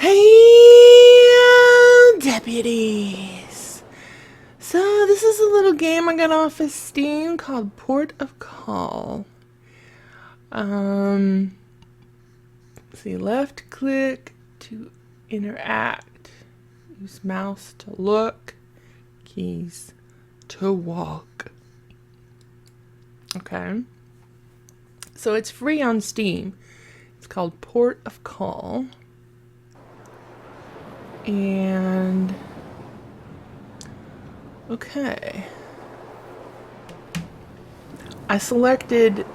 Hey, deputies. So this is a little game I got off of Steam called Port of Call. See, left click to interact. Use mouse to look. Keys to walk. Okay. So it's free on Steam. It's called Port of Call. And okay, I selected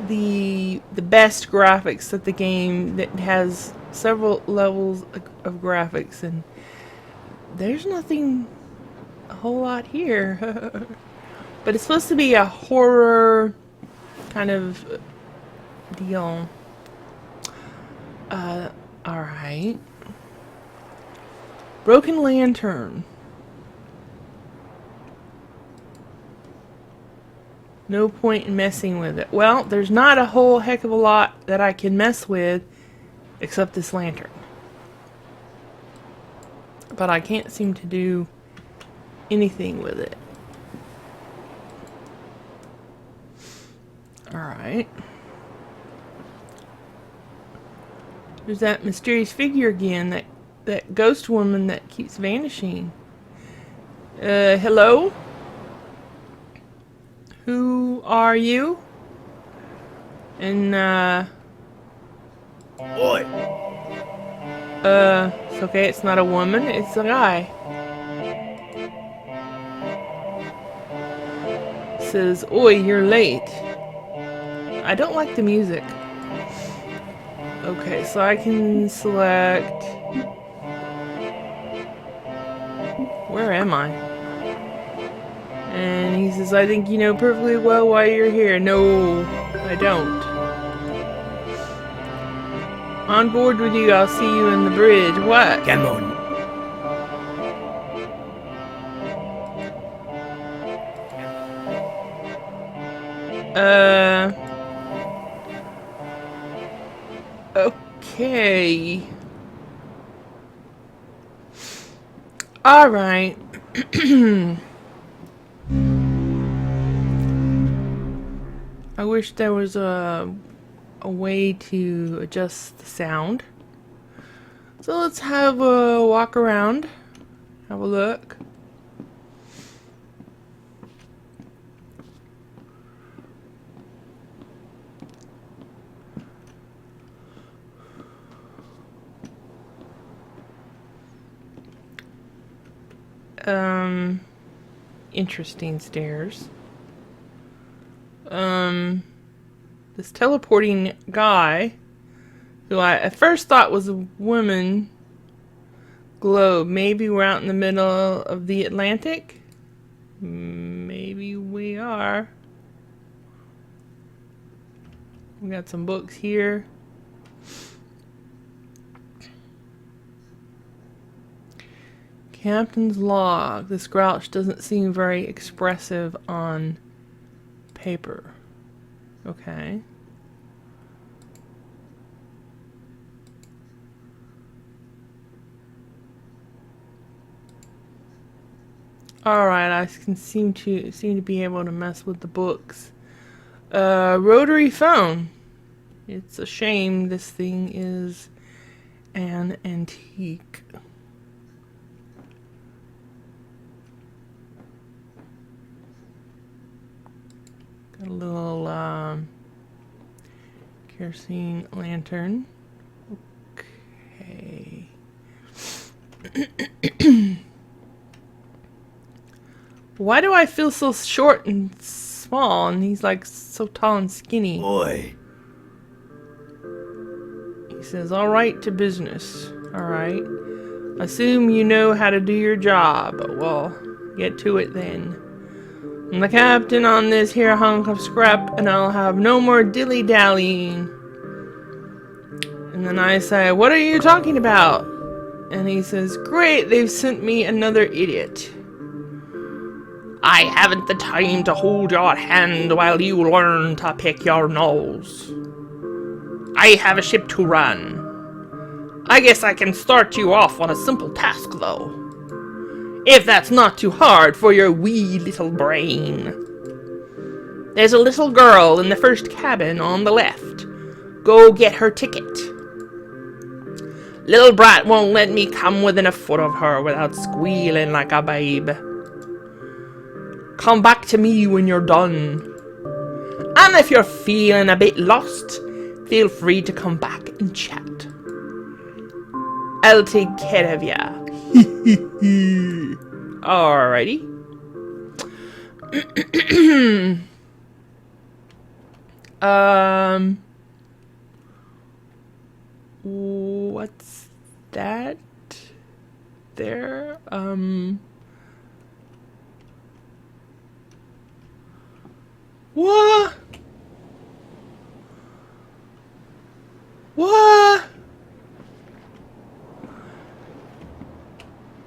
the best graphics that the game that has several levels of graphics, and there's nothing a whole lot here. But it's supposed to be a horror kind of deal. Alright. Broken lantern. No point in messing with it. Well, there's not a whole heck of a lot that I can mess with except this lantern. But I can't seem to do anything with it. Alright. There's that mysterious figure again, that ghost woman that keeps vanishing. Hello? Who are you? And, Oi! it's okay, it's not a woman, it's a guy. Says, oi, you're late. I don't like the music. Okay, so I can select... Where am I? And he says, I think you know perfectly well why you're here. No, I don't. On board with you, I'll see you in the bridge. What? Come on. Okay. Alright. I wish there was a way to adjust the sound. So let's have a walk around. Have a look. Interesting stairs. This teleporting guy, who I at first thought was a woman globe. Maybe we're out in the middle of the Atlantic? Maybe we are. We got some books here. Captain's log. This grouch doesn't seem very expressive on paper. Okay. Alright, I can seem to be able to mess with the books. Rotary phone. It's a shame this thing is an antique. Got a little kerosene lantern. Okay. Why do I feel so short and small, and he's like so tall and skinny? Oi! He says, all right to business. All right. Assume you know how to do your job. Well, get to it then. I'm the captain on this here hunk of scrap, and I'll have no more dilly-dallying. And then I say, what are you talking about? And he says, great, they've sent me another idiot. I haven't the time to hold your hand while you learn to pick your nose. I have a ship to run. I guess I can start you off on a simple task, though. If that's not too hard for your wee little brain. There's a little girl in the first cabin on the left. Go get her ticket. Little brat won't let me come within a foot of her without squealing like a babe. Come back to me when you're done. And if you're feeling a bit lost, feel free to come back and chat. I'll take care of ya. Alrighty. What's that? There? What? What?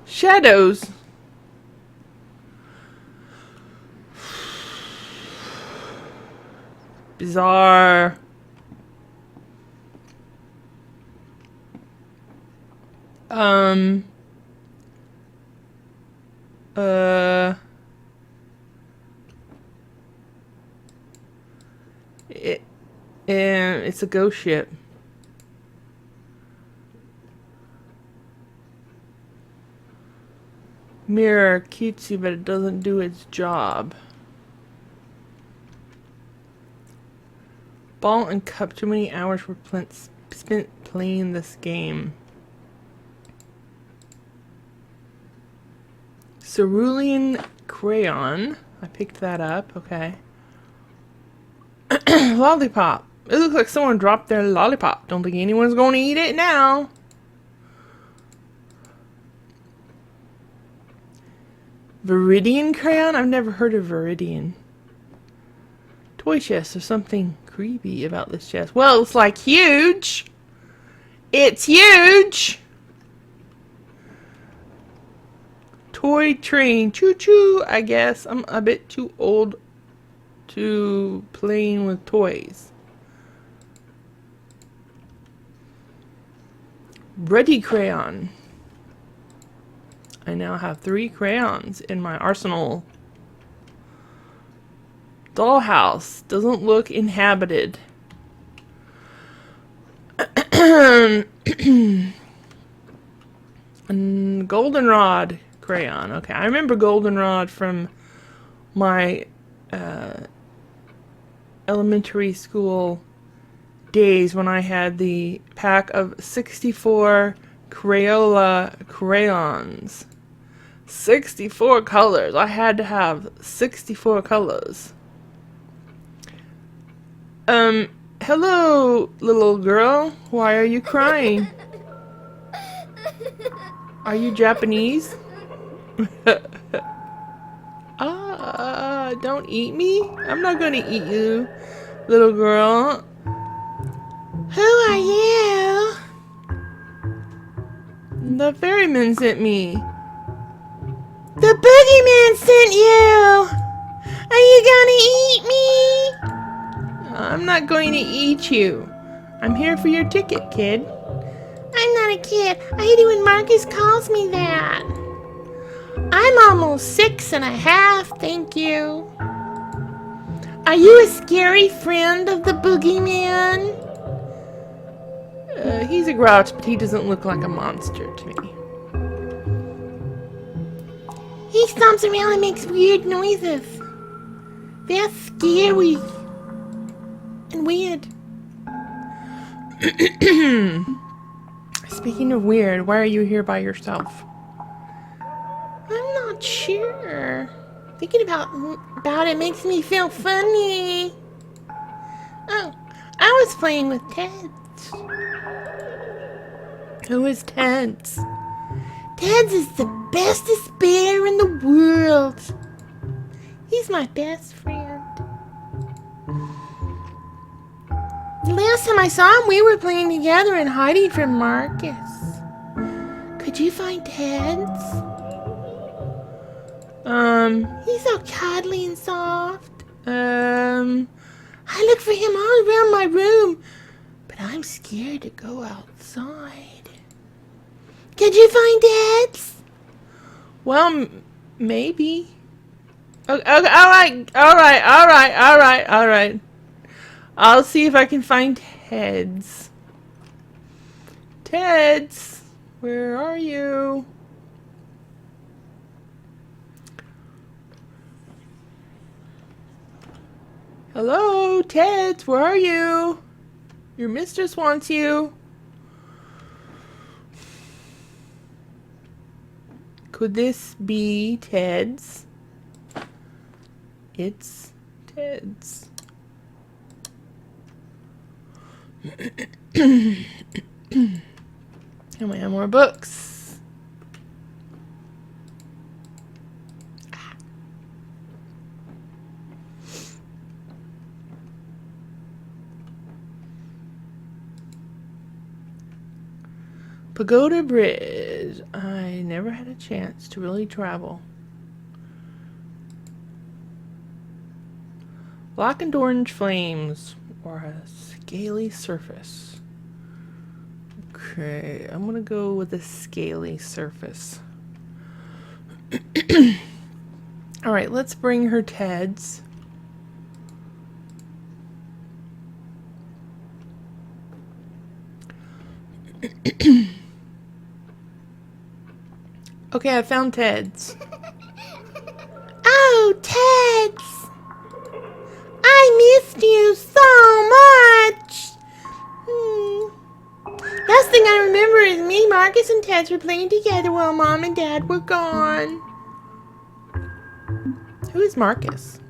Shadows. Bizarre. It's a ghost ship. Mirror, cutesy, but it doesn't do its job. Ball and cup, too many hours were spent playing this game. Cerulean crayon. I picked that up, okay. Lollipop. It looks like someone dropped their lollipop. Don't think anyone's going to eat it now. Viridian crayon? I've never heard of Viridian. Toy chest. There's something creepy about this chest. Well, it's like huge. It's huge. Toy train. Choo-choo, I guess. I'm a bit too old to playing with toys. Ready crayon. I now have 3 crayons in my arsenal. Dollhouse. Doesn't look inhabited. And goldenrod crayon. Okay, I remember goldenrod from my elementary school days when I had the pack of 64 Crayola crayons. 64 colors. I had to have 64 colors. Hello, little girl. Why are you crying? Are you Japanese? Don't eat me? I'm not gonna eat you, little girl. Who are you? The ferryman sent me. The boogeyman sent you! Are you gonna eat me? I'm not going to eat you. I'm here for your ticket, kid. I'm not a kid. I hate it when Marcus calls me that. I'm almost 6.5, thank you. Are you a scary friend of the boogeyman? He's a grouch, but he doesn't look like a monster to me. He stomps around and makes weird noises. That's scary. And weird. Speaking of weird, why are you here by yourself? I'm not sure. Thinking about it makes me feel funny. Oh, I was playing with Teds. Who is Teds? Teds is the bestest bear in the world. He's my best friend. The last time I saw him, we were playing together and hiding from Marcus. Could you find Teds? He's so cuddly and soft. I look for him all around my room, but I'm scared to go outside. Could you find Ted's? Well, maybe. Okay, alright. I'll see if I can find Ted's. Ted's, where are you? Hello, Ted's, where are you? Your mistress wants you. Could this be Ted's? It's Ted's. And we have more books. Pagoda Bridge. I never had a chance to really travel. Blackened orange flames or a scaly surface. Okay, I'm gonna go with a scaly surface. Alright, let's bring her Ted's. Okay, I found Ted's. Oh, Ted's! I missed you so much! Last thing I remember is me, Marcus, and Ted's were playing together while Mom and Dad were gone. Who is Marcus?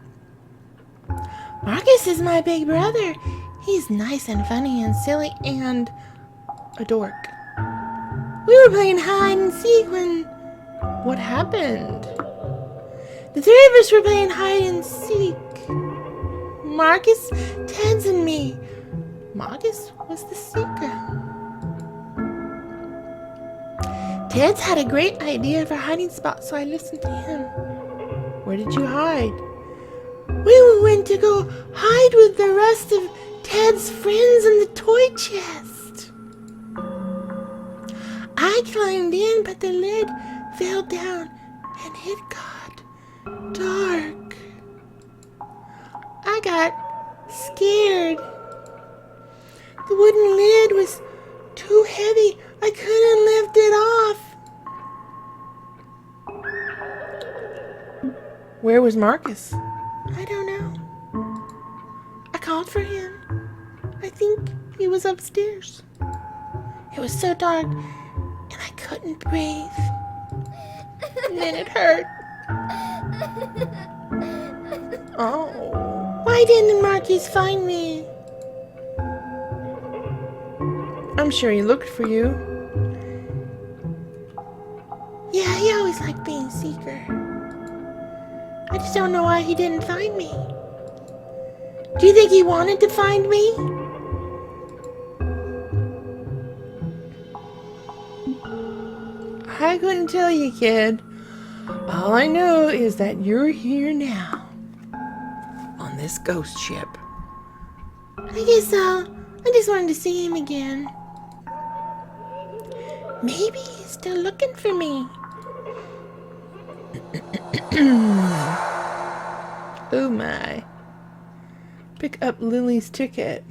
Marcus is my big brother. He's nice and funny and silly and A dork. we were playing hide and seek when What happened? the three of us were playing hide and seek. Marcus, Ted's, and me. Marcus was the seeker. Ted's had a great idea for a hiding spot, so I listened to him. Where did you hide? We went to go hide with the rest of Ted's friends in the toy chest. I climbed in, but the lid fell down and it got dark. I got scared. The wooden lid was too heavy. I couldn't lift it off. Where was Marcus? I don't know. I called for him. I think he was upstairs. It was so dark and I couldn't breathe. And then it hurt. Oh. Why didn't Marcus find me? I'm sure he looked for you. Yeah, he always liked being seeker. I just don't know why he didn't find me. Do you think he wanted to find me? I couldn't tell you, kid. All I know is that you're here now. On this ghost ship. I guess so. I just wanted to see him again. Maybe he's still looking for me. Oh my. Pick up Lily's ticket.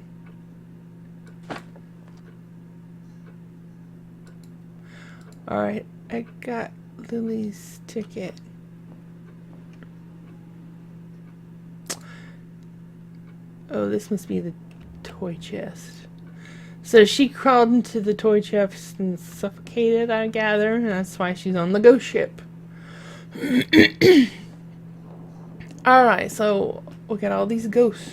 Alright, I got Lily's ticket. Oh, this must be the toy chest. So she crawled into the toy chest and suffocated, I gather, and that's why she's on the ghost ship. Alright, so we got all these ghosts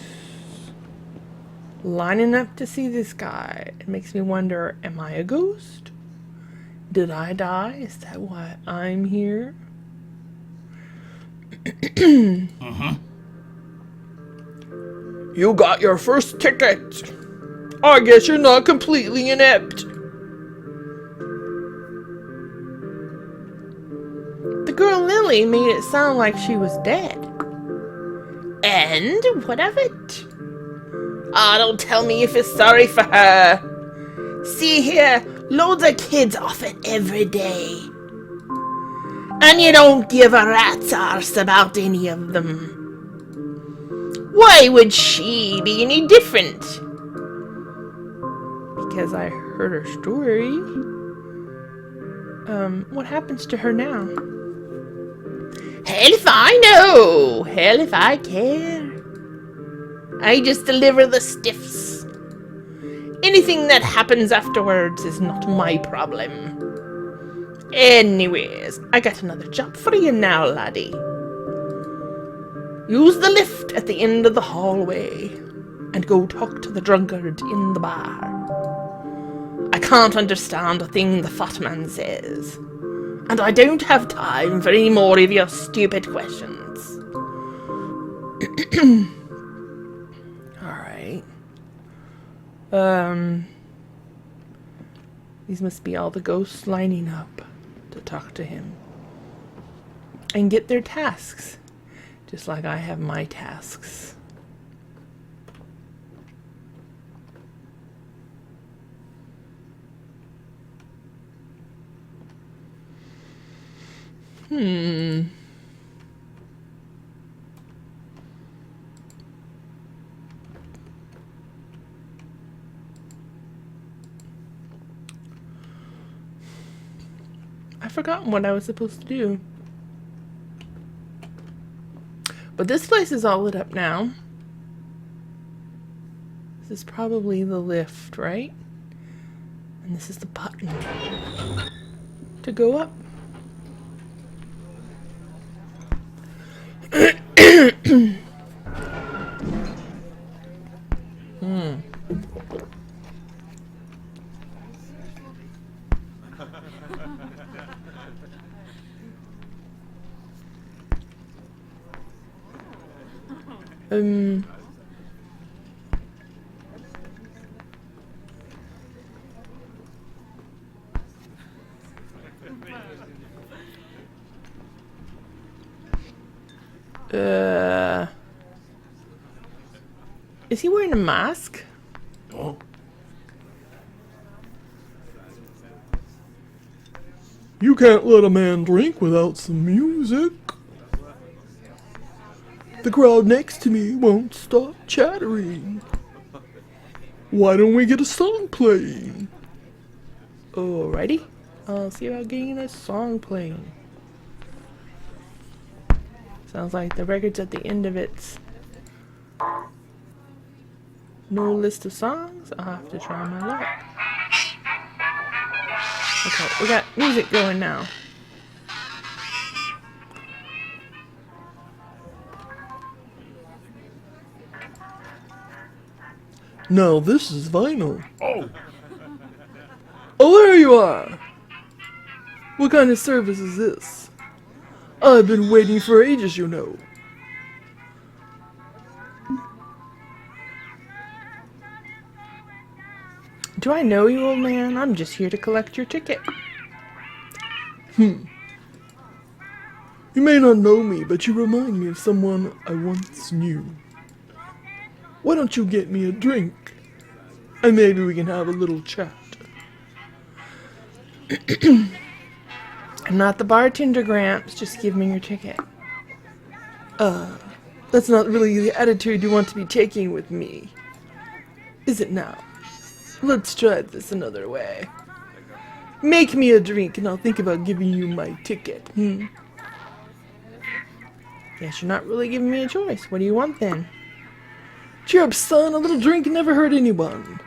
lining up to see this guy. It makes me wonder, am I a ghost? Did I die? Is that why I'm here? You got your first ticket. I guess you're not completely inept. The girl Lily made it sound like she was dead. And what of it? Ah, don't tell me you feel sorry for her. See here, Loads of kids off it every day. And you don't give a rat's arse about any of them. Why would she be any different? Because I heard her story. What happens to her now? Hell if I know. Hell if I care. I just deliver the stiffs. Anything that happens afterwards is not my problem. Anyways, I got another job for you now, laddie. Use the lift at the end of the hallway and go talk to the drunkard in the bar. I can't understand a thing the fat man says, and I don't have time for any more of your stupid questions. Alright. These must be all the ghosts lining up to talk to him. And get their tasks. Just like I have my tasks. I've forgotten what I was supposed to do. But this place is all lit up now. This is probably the lift, right? And this is the button to go up. Is he wearing a mask? Oh. You can't let a man drink without some music. The crowd next to me won't stop chattering. Why don't we get a song playing? Alrighty. I'll see about getting a song playing. Sounds like the record's at the end of it. No list of songs? I'll have to try my luck. Okay, we got music going now. Now this is vinyl. Oh, there you are! What kind of service is this? I've been waiting for ages, you know. Do I know you, old man? I'm just here to collect your ticket. You may not know me, but you remind me of someone I once knew. Why don't you get me a drink? And maybe we can have a little chat. I'm not the bartender, Gramps. Just give me your ticket. That's not really the attitude you want to be taking with me. Is it now? Let's try this another way. Make me a drink and I'll think about giving you my ticket. Guess you're not really giving me a choice. What do you want then? Cheer up, son. A little drink never hurt anyone.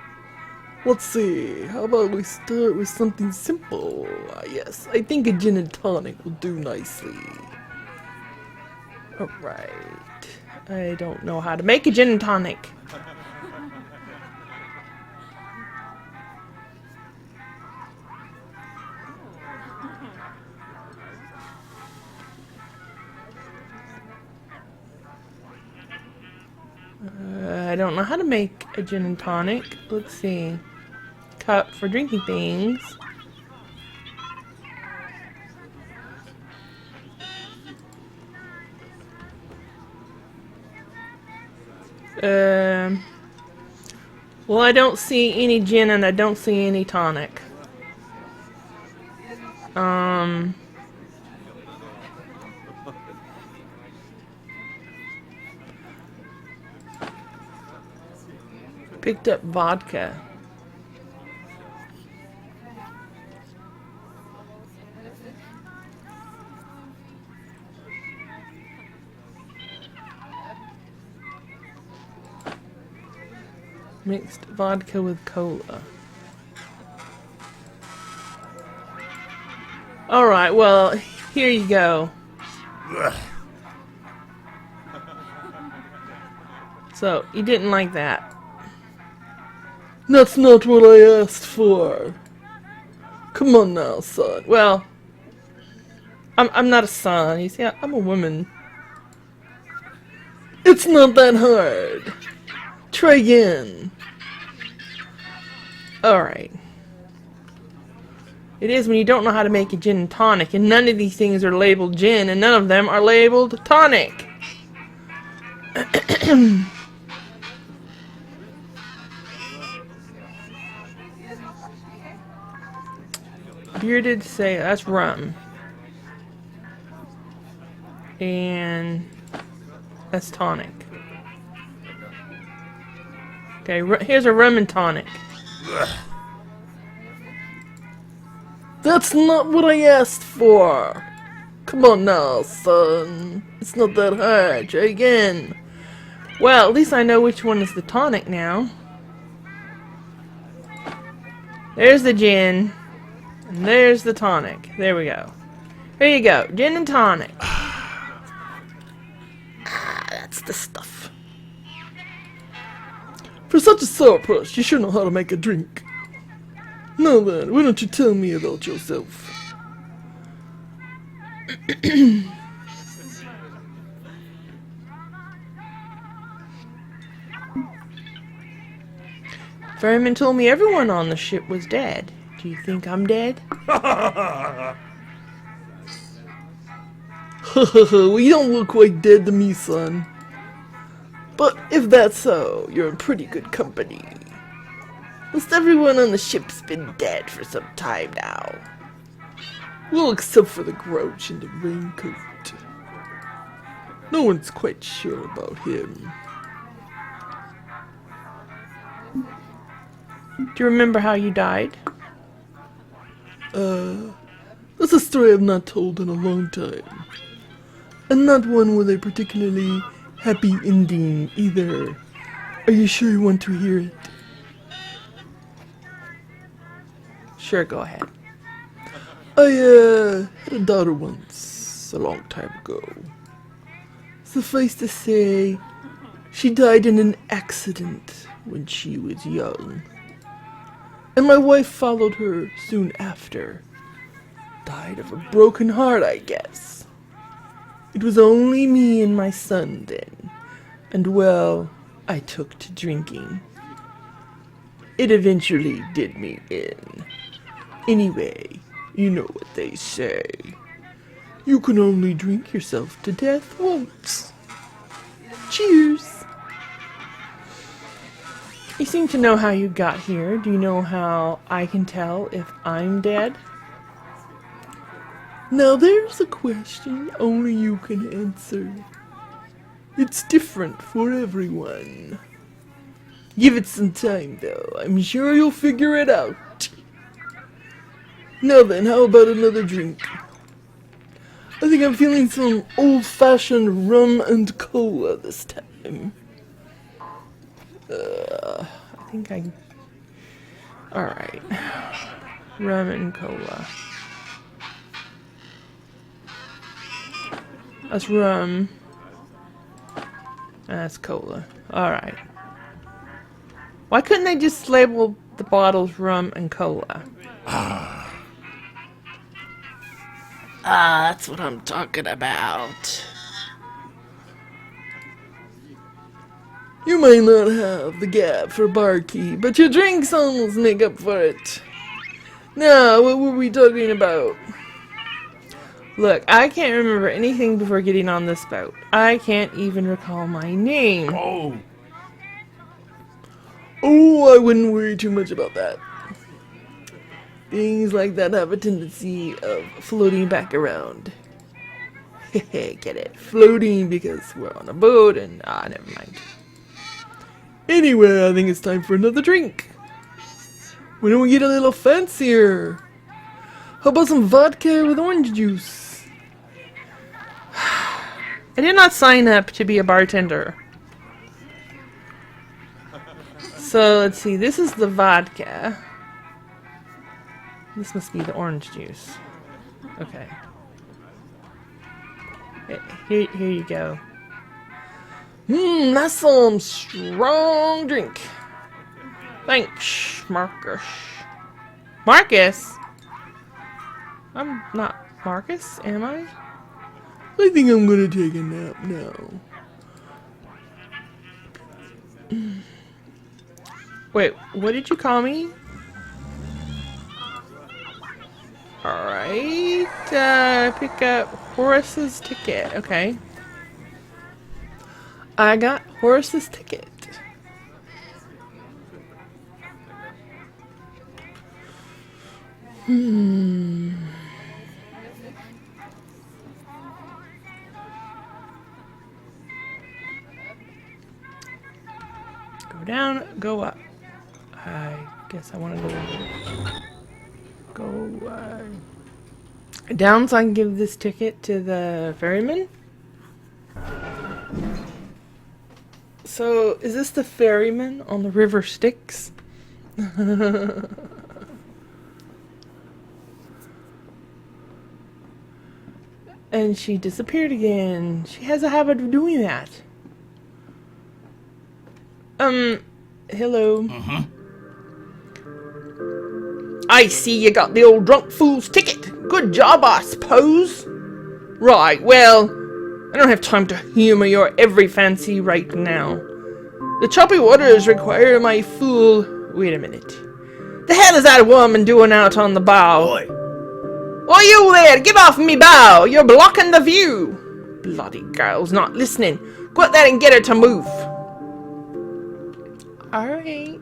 Let's see. How about we start with something simple? Yes, I think a gin and tonic will do nicely. Alright. I don't know how to make a gin and tonic. I don't know how to make a gin and tonic. Let's see. Cup for drinking things. Well, I don't see any gin and I don't see any tonic. Picked up vodka. Mixed vodka with cola. Alright, well, here you go. So, you didn't like that. That's not what I asked for. Come on now, son. Well, I'm not a son. You see, I'm a woman. It's not that hard. Try again. Alright. It is when you don't know how to make a gin and tonic, and none of these things are labeled gin, and none of them are labeled tonic. Bearded say that's rum. And that's tonic. Okay, here's a rum and tonic. That's not what I asked for. Come on now, son. It's not that hard. Try again. Well, at least I know which one is the tonic now. There's the gin. And there's the tonic. There we go. Here you go. Gin and tonic. That's the stuff. For such a sourpuss, you should know how to make a drink. Now then, why don't you tell me about yourself? Ferryman told me everyone on the ship was dead. Do you think I'm dead? Well, you don't look quite dead to me, son. But if that's so, you're in pretty good company. Most everyone on the ship's been dead for some time now. Well, except for the grouch in the raincoat. No one's quite sure about him. Do you remember how you died? That's a story I've not told in a long time. And not one with a particularly happy ending either. Are you sure you want to hear it? Sure, go ahead. I had a daughter once, a long time ago. Suffice to say, she died in an accident when she was young. And my wife followed her soon after. Died of a broken heart, I guess. It was only me and my son then. And well, I took to drinking. It eventually did me in. Anyway, you know what they say. You can only drink yourself to death once. Cheers! You seem to know how you got here. Do you know how I can tell if I'm dead? Now there's a question only you can answer. It's different for everyone. Give it some time though, I'm sure you'll figure it out. Now then, how about another drink? I think I'm feeling some old-fashioned rum and cola this time. I think I... Alright. Rum and cola. That's rum. And that's cola. Alright. Why couldn't they just label the bottles rum and cola? That's what I'm talking about. You may not have the gap for barkeep, but your drinks almost make up for it. Now, what were we talking about? Look, I can't remember anything before getting on this boat. I can't even recall my name. Oh, I wouldn't worry too much about that. Things like that have a tendency of floating back around. Get it? Floating because we're on a boat and... never mind. Anyway, I think it's time for another drink. Why don't we get a little fancier? How about some vodka with orange juice? I did not sign up to be a bartender. So let's see, this is the vodka. This must be the orange juice. Okay. Here you go. That's some strong drink. Thanks, Marcus. Marcus? I'm not Marcus, am I? I think I'm gonna take a nap now. Wait, what did you call me? Alright, pick up Horace's ticket. Okay. I got Horace's ticket. Go down, go up. I guess I want to go down so I can give this ticket to the ferryman. So, is this the ferryman on the river Styx? And she disappeared again. She has a habit of doing that. Hello. I see you got the old drunk fool's ticket. Good job, I suppose. Right, well, I don't have time to humor your every fancy right now. The choppy waters require my full... Wait a minute. The hell is that woman doing out on the bow? Boy. Why, you there! Get off me bow! You're blocking the view! Bloody girl's not listening. Go out there and get her to move. Alright.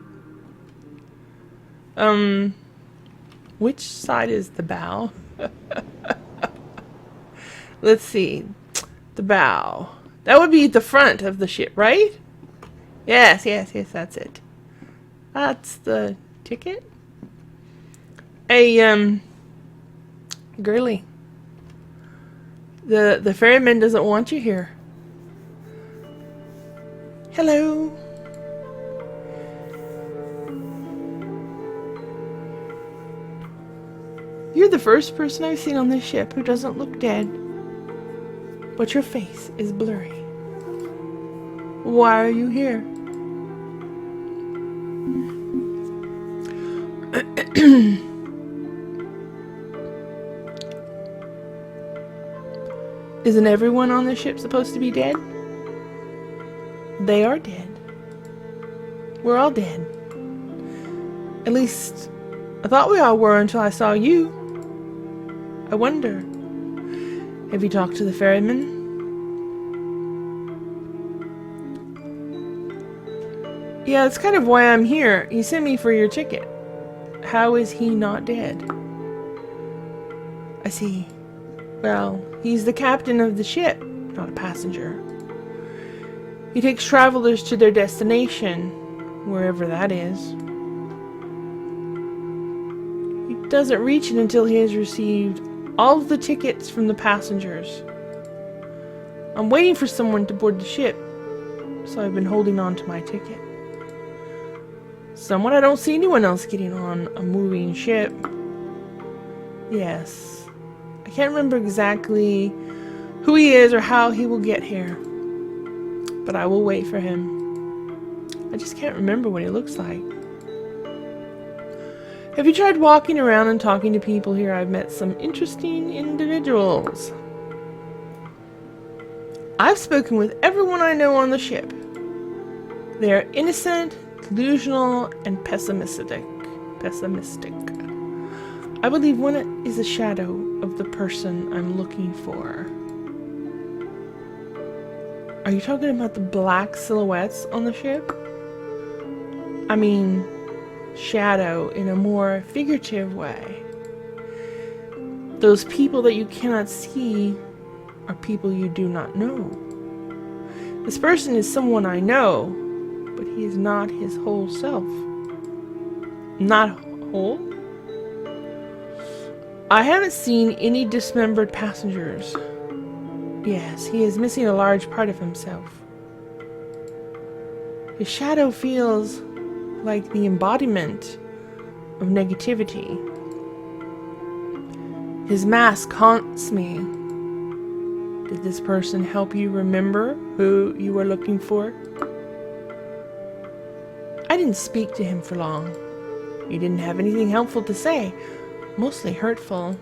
Which side is the bow? Let's see. The bow. That would be the front of the ship, right? Yes, that's it. That's the ticket? Hey, girly. The ferryman doesn't want you here. Hello. You're the first person I've seen on this ship who doesn't look dead. But your face is blurry. Why are you here? Isn't everyone on this ship supposed to be dead? They are dead. We're all dead. At least, I thought we all were until I saw you. I wonder, have you talked to the ferryman? Yeah, that's kind of why I'm here. He sent me for your ticket. How is he not dead? I see. Well, he's the captain of the ship, not a passenger. He takes travelers to their destination, wherever that is. He doesn't reach it until he has received all of the tickets from the passengers. I'm waiting for someone to board the ship, so I've been holding on to my ticket. Someone? I don't see anyone else getting on a moving ship. Yes. I can't remember exactly who he is or how he will get here. But I will wait for him. I just can't remember what he looks like. Have you tried walking around and talking to people here? I've met some interesting individuals. I've spoken with everyone I know on the ship. They are innocent, delusional, and pessimistic. I believe one is a shadow of the person I'm looking for. Are you talking about the black silhouettes on the ship? I mean, shadow in a more figurative way. Those people that you cannot see are people you do not know. This person is someone I know, but he is not his whole self. Not whole? I haven't seen any dismembered passengers. Yes, he is missing a large part of himself. His shadow feels like the embodiment of negativity. His mask haunts me. Did this person help you remember who you were looking for? I didn't speak to him for long. He didn't have anything helpful to say, mostly hurtful.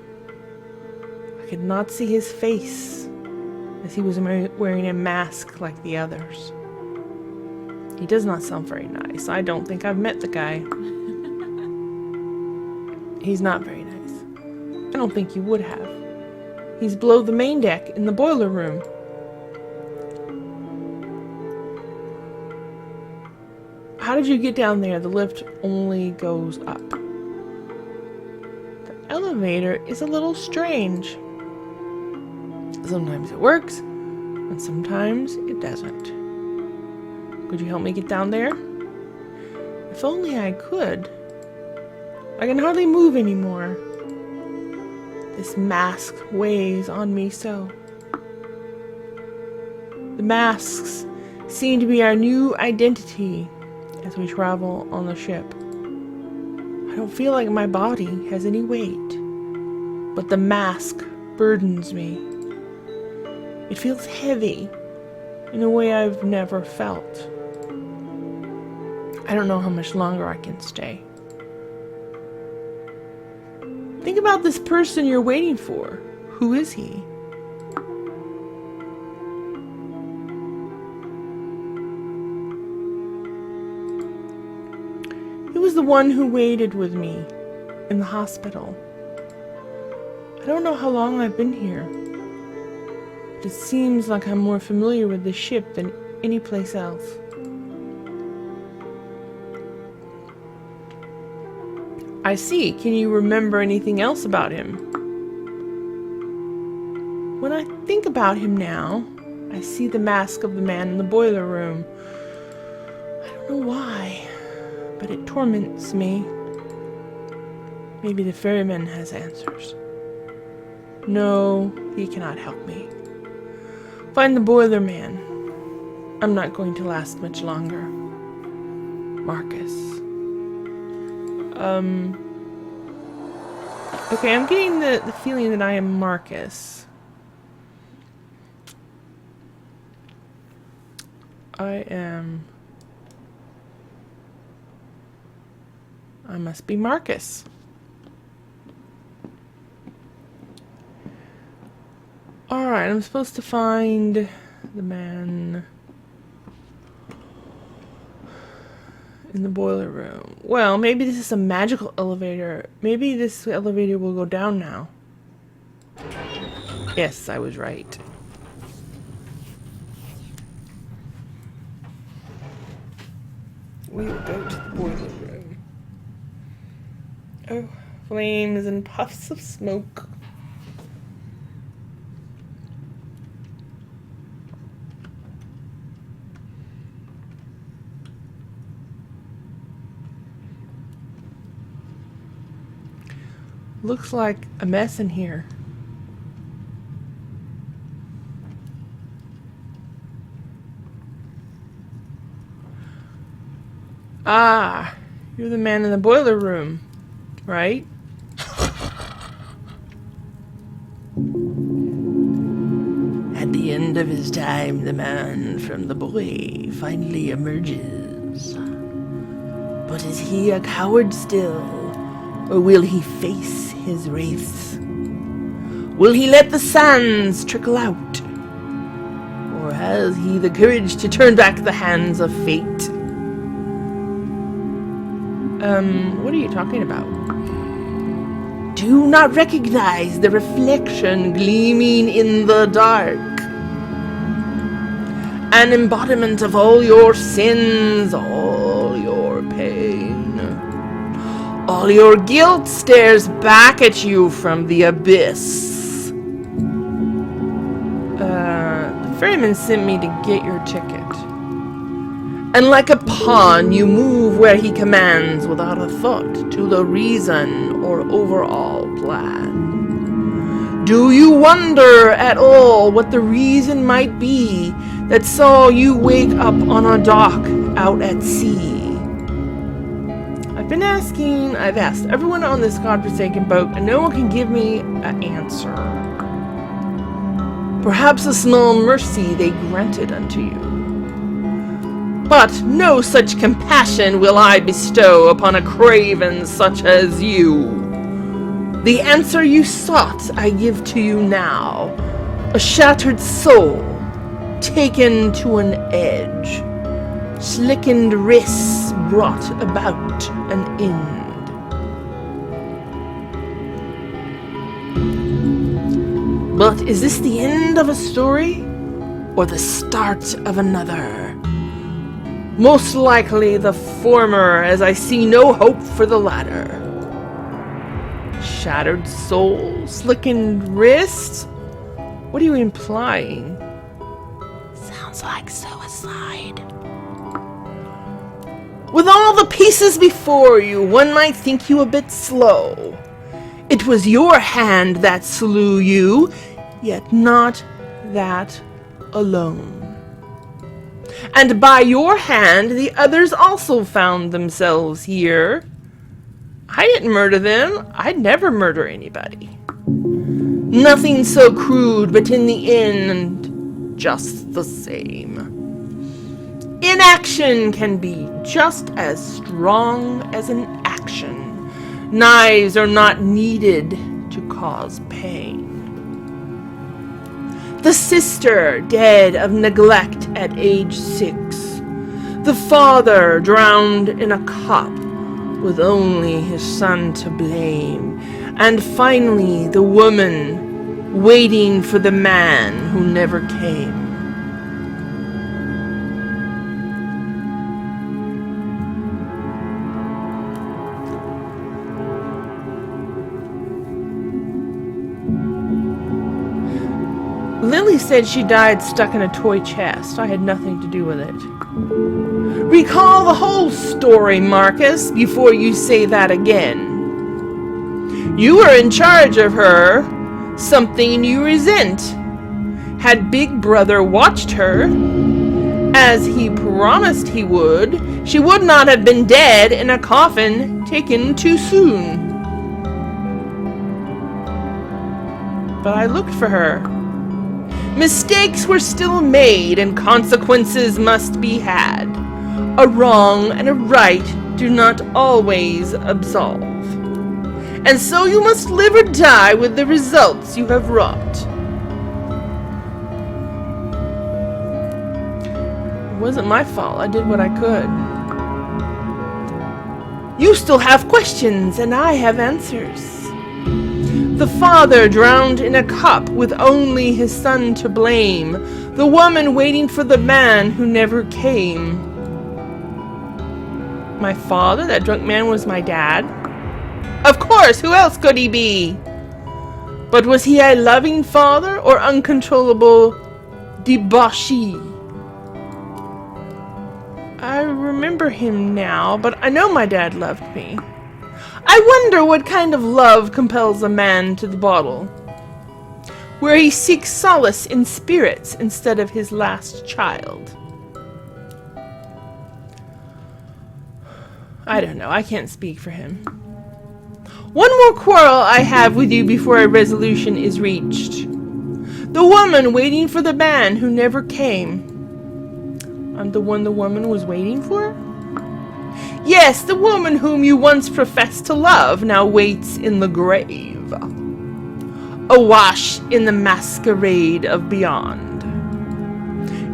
I could not see his face, as he was wearing a mask like the others. He does not sound very nice. I don't think I've met the guy. He's not very nice. I don't think you would have. He's below the main deck in the boiler room. How did you get down there? The lift only goes up. The elevator is a little strange. Sometimes it works, and sometimes it doesn't. Could you help me get down there? If only I could. I can hardly move anymore. This mask weighs on me so. The masks seem to be our new identity as we travel on the ship. I don't feel like my body has any weight, but the mask burdens me. It feels heavy in a way I've never felt. I don't know how much longer I can stay. Think about this person you're waiting for. Who is he? He was the one who waited with me in the hospital. I don't know how long I've been here, but it seems like I'm more familiar with this ship than any place else. I see. Can you remember anything else about him? When I think about him now, I see the mask of the man in the boiler room. I don't know why, but it torments me. Maybe the ferryman has answers. No, he cannot help me. Find the boiler man. I'm not going to last much longer. Marcus. Okay, I'm getting the feeling that I am Marcus. I must be Marcus. Alright, I'm supposed to find the man in the boiler room. Well, maybe this is a magical elevator. Maybe this elevator will go down now. Yes, I was right. We will go to the boiler room. Oh, flames and puffs of smoke. Looks like a mess in here. Ah, you're the man in the boiler room, right? At the end of his time, the man from the boy finally emerges. But is he a coward still? Or will he face his wraiths? Will he let the sands trickle out? Or has he the courage to turn back the hands of fate? What are you talking about? Do not recognize the reflection gleaming in the dark. An embodiment of all your sins, all your pain. All your guilt stares back at you from the abyss. The ferryman sent me to get your ticket. And like a pawn, you move where he commands without a thought to the reason or overall plan. Do you wonder at all what the reason might be that saw you wake up on a dock out at sea? I've asked everyone on this godforsaken boat, and no one can give me an answer. Perhaps a small mercy they granted unto you. But no such compassion will I bestow upon a craven such as you. The answer you sought I give to you now. A shattered soul, taken to an edge. Slickened wrists brought about an end. But is this the end of a story, or the start of another? Most likely the former, as I see no hope for the latter. Shattered soul, slickened wrists? What are you implying? Sounds like suicide. With all the pieces before you, one might think you a bit slow. It was your hand that slew you, yet not that alone. And by your hand, the others also found themselves here. I didn't murder them. I'd never murder anybody. Nothing so crude, but in the end, just the same. Inaction can be just as strong as an action. Knives are not needed to cause pain. The sister dead of neglect at age 6. The father drowned in a cup with only his son to blame. And finally, the woman waiting for the man who never came. Lily said she died stuck in a toy chest. I had nothing to do with it. Recall the whole story, Marcus, before you say that again. You were in charge of her, something you resent. Had Big Brother watched her, as he promised he would, she would not have been dead in a coffin taken too soon. But I looked for her. Mistakes were still made, and consequences must be had. A wrong and a right do not always absolve. And so you must live or die with the results you have wrought. It wasn't my fault. I did what I could. You still have questions, and I have answers. The father drowned in a cup with only his son to blame. The woman waiting for the man who never came. My father? That drunk man was my dad? Of course, who else could he be? But was he a loving father or uncontrollable debauchee? I remember him now, but I know my dad loved me. I wonder what kind of love compels a man to the bottle, where he seeks solace in spirits instead of his last child. I don't know. I can't speak for him. One more quarrel I have with you before a resolution is reached. The woman waiting for the man who never came. I'm the one the woman was waiting for? Yes, the woman whom you once professed to love now waits in the grave, awash in the masquerade of beyond.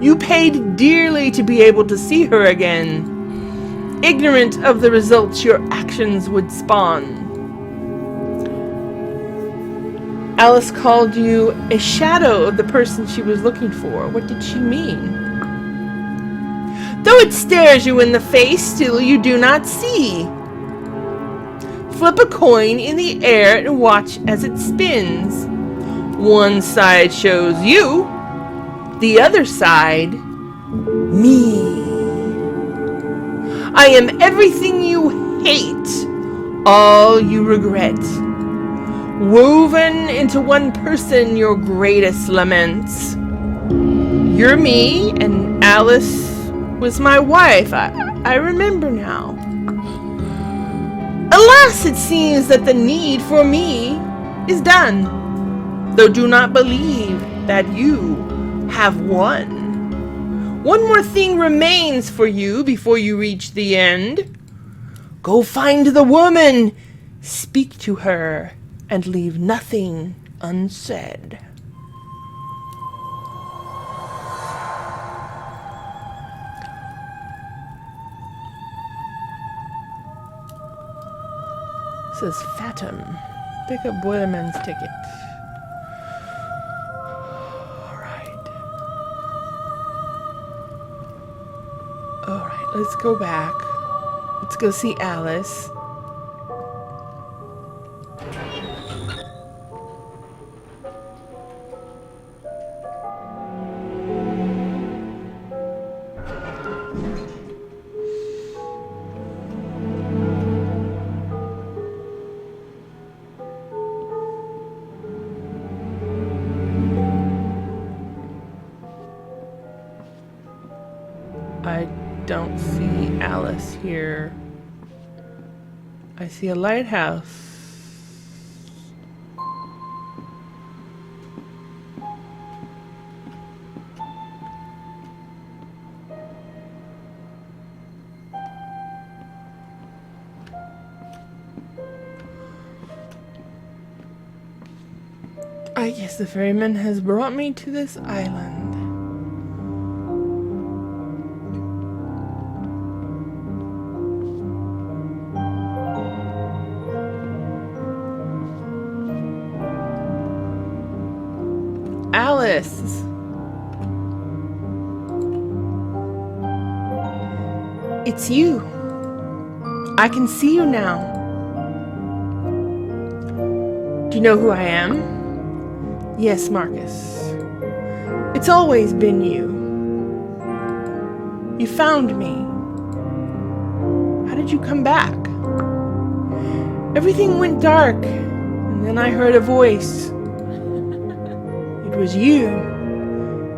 You paid dearly to be able to see her again, ignorant of the results your actions would spawn. Alice called you a shadow of the person she was looking for. What did she mean? Though it stares you in the face, still you do not see. Flip a coin in the air and watch as it spins. One side shows you, the other side, me. I am everything you hate, all you regret. Woven into one person, your greatest laments. You're me, and Alice was my wife. I remember now. Alas, it seems that the need for me is done, though do not believe that you have won. One more thing remains for you before you reach the end. Go find the woman, speak to her, and leave nothing unsaid. This is Fathom. Pick up Boilerman's ticket. Alright, let's go back. Let's go see Alice. I don't see Alice here. I see a lighthouse. I guess the ferryman has brought me to this island. Alice! It's you. I can see you now. Do you know who I am? Yes, Marcus. It's always been you. You found me. How did you come back? Everything went dark, and then I heard a voice. It was you.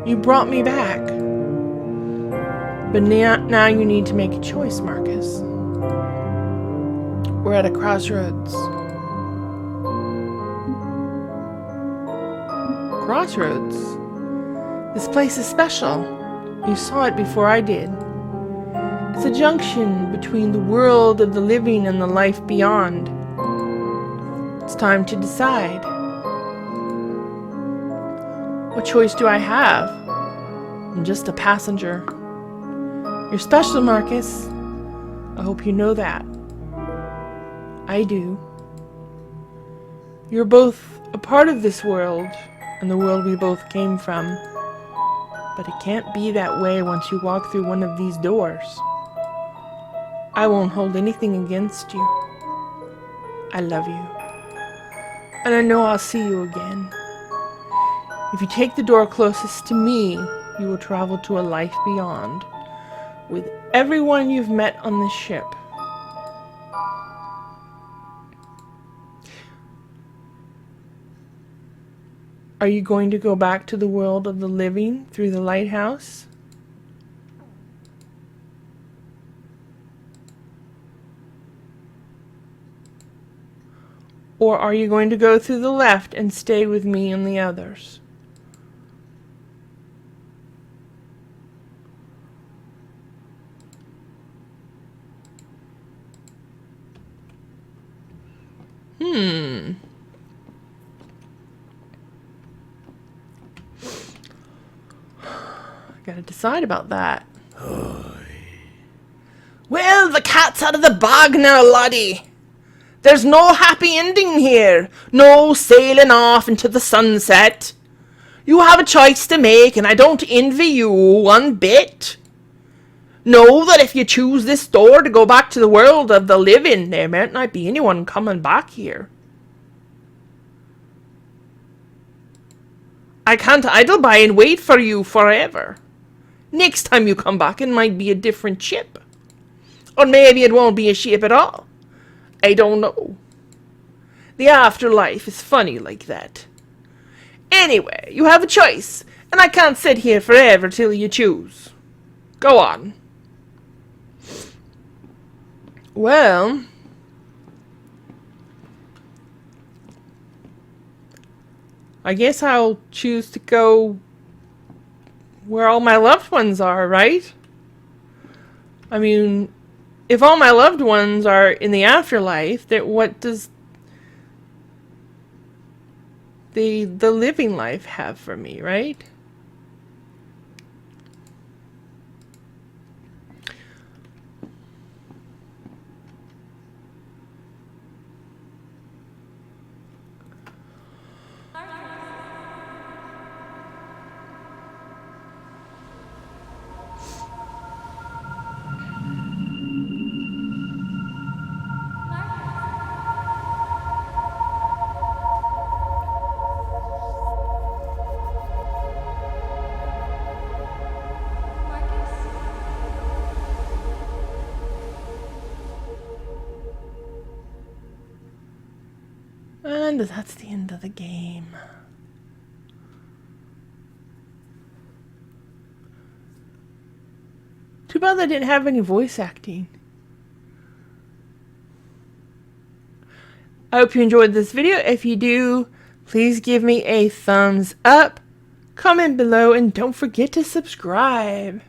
You brought me back. But now you need to make a choice, Marcus. We're at a crossroads. Crossroads? This place is special. You saw it before I did. It's a junction between the world of the living and the life beyond. It's time to decide. What choice do I have? I'm just a passenger. You're special, Marcus. I hope you know that. I do. You're both a part of this world and the world we both came from. But it can't be that way once you walk through one of these doors. I won't hold anything against you. I love you. And I know I'll see you again. If you take the door closest to me, you will travel to a life beyond, with everyone you've met on this ship. Are you going to go back to the world of the living through the lighthouse? Or are you going to go through the left and stay with me and the others? Gotta decide about that. Well, the cat's out of the bag now, laddie. There's no happy ending here. No sailing off into the sunset. You have a choice to make, and I don't envy you one bit. Know that if you choose this door to go back to the world of the living, there might not be anyone coming back here. I can't idle by and wait for you forever. Next time you come back, it might be a different ship. Or maybe it won't be a ship at all. I don't know. The afterlife is funny like that. Anyway, you have a choice, and I can't sit here forever till you choose. Go on. Well, I guess I'll choose to go where all my loved ones are, right? I mean, if all my loved ones are in the afterlife, then what does the living life have for me, right? And that's the end of the game. Too bad they didn't have any voice acting. I hope you enjoyed this video. If you do, please give me a thumbs up, comment below, and don't forget to subscribe.